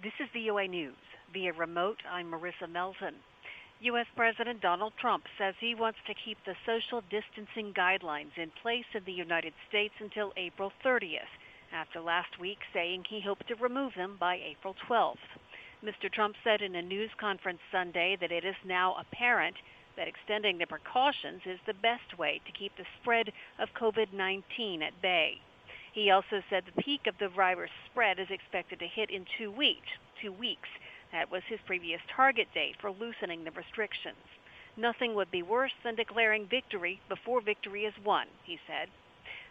This is VOA News. Via remote, I'm Marissa Melton. U.S. President Donald Trump says he wants to keep the social distancing guidelines in place in the United States until April 30th, after last week saying he hoped to remove them by April 12th. Mr. Trump said in a news conference Sunday that it is now apparent that extending the precautions is the best way to keep the spread of COVID-19 at bay. He also said the peak of the virus spread is expected to hit in 2 weeks. That was his previous target date for loosening the restrictions. Nothing would be worse than declaring victory before victory is won, he said.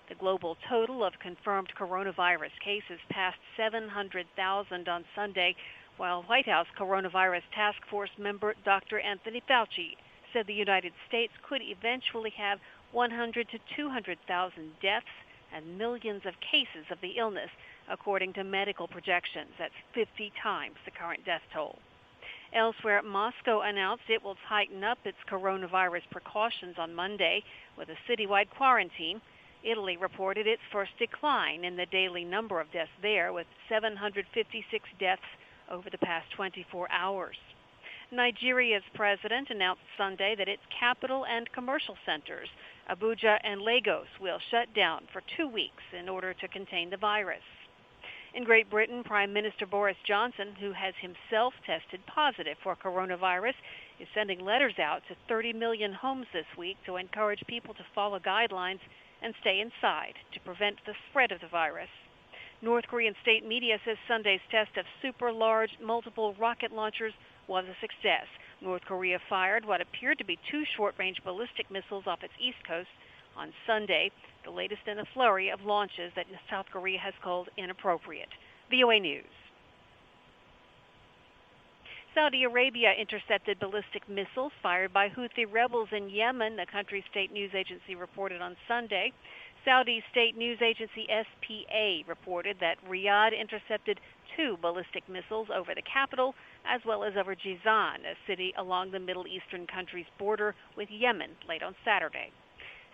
The global total of confirmed coronavirus cases passed 700,000 on Sunday, while White House Coronavirus Task Force member Dr. Anthony Fauci said the United States could eventually have 100,000 to 200,000 deaths and millions of cases of the illness, according to medical projections. That's 50 times the current death toll. Elsewhere, Moscow announced it will tighten up its coronavirus precautions on Monday with a citywide quarantine. Italy reported its first decline in the daily number of deaths there, with 756 deaths over the past 24 hours. Nigeria's president announced Sunday that its capital and commercial centers, Abuja and Lagos, will shut down for 2 weeks in order to contain the virus. In Great Britain, Prime Minister Boris Johnson, who has himself tested positive for coronavirus, is sending letters out to 30 million homes this week to encourage people to follow guidelines and stay inside to prevent the spread of the virus. North Korean state media says Sunday's test of super-large multiple rocket launchers was a success. North Korea fired what appeared to be 2 short-range ballistic missiles off its east coast on Sunday, the latest in a flurry of launches that South Korea has called inappropriate. VOA News. Saudi Arabia intercepted ballistic missiles fired by Houthi rebels in Yemen, the country's state news agency reported on Sunday. Saudi state news agency SPA reported that Riyadh intercepted 2 ballistic missiles over the capital, as well as over Jizan, a city along the Middle Eastern country's border with Yemen, late on Saturday.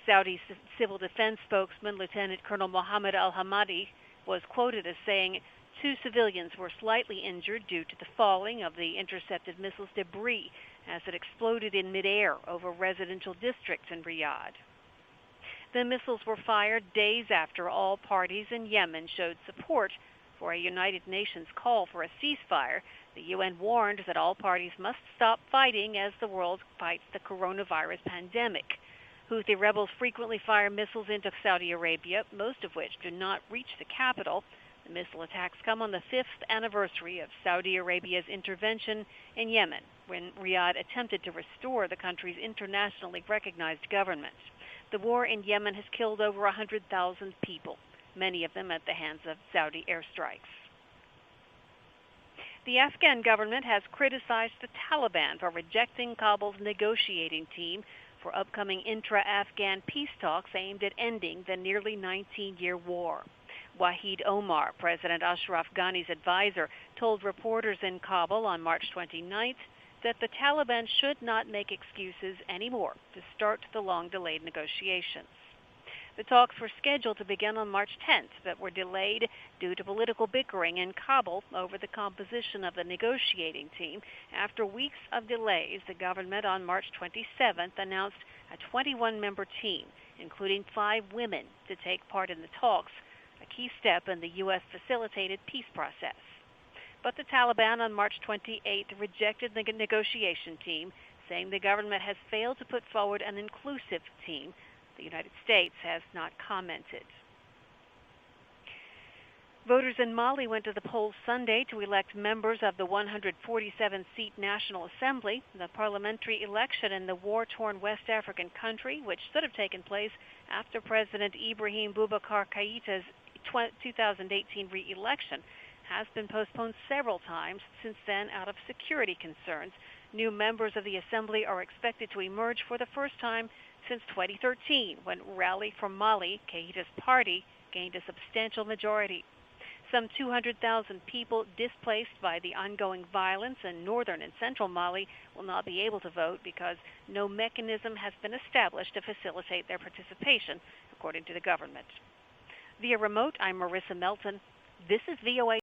Saudi civil defense spokesman Lieutenant Colonel Mohammed al-Hamadi was quoted as saying 2 civilians were slightly injured due to the falling of the intercepted missiles' debris as it exploded in midair over residential districts in Riyadh. The missiles were fired days after all parties in Yemen showed support for a United Nations call for a ceasefire. The UN warned that all parties must stop fighting as the world fights the coronavirus pandemic. Houthi rebels frequently fire missiles into Saudi Arabia, most of which do not reach the capital. The missile attacks come on the 5th anniversary of Saudi Arabia's intervention in Yemen, when Riyadh attempted to restore the country's internationally recognized government. The war in Yemen has killed over 100,000 people, many of them at the hands of Saudi airstrikes. The Afghan government has criticized the Taliban for rejecting Kabul's negotiating team for upcoming intra-Afghan peace talks aimed at ending the nearly 19-year war. Wahid Omar, President Ashraf Ghani's advisor, told reporters in Kabul on March 29th that the Taliban should not make excuses anymore to start the long-delayed negotiations. The talks were scheduled to begin on March 10th, but were delayed due to political bickering in Kabul over the composition of the negotiating team. After weeks of delays, the government on March 27th announced a 21-member team, including 5 women, to take part in the talks, a key step in the U.S.-facilitated peace process. But the Taliban on March 28th rejected the negotiation team, saying the government has failed to put forward an inclusive team. The United States has not commented. Voters in Mali went to the polls Sunday to elect members of the 147-seat National Assembly. The parliamentary election in the war-torn West African country, which should have taken place after President Ibrahim Boubacar Keïta's 2018 re-election, has been postponed several times since then out of security concerns. New members of the Assembly are expected to emerge for the first time since 2013, when Rally for Mali, Keïta's party, gained a substantial majority. Some 200,000 people displaced by the ongoing violence in northern and central Mali will not be able to vote because no mechanism has been established to facilitate their participation, according to the government. Via remote, I'm Marissa Melton. This is VOA.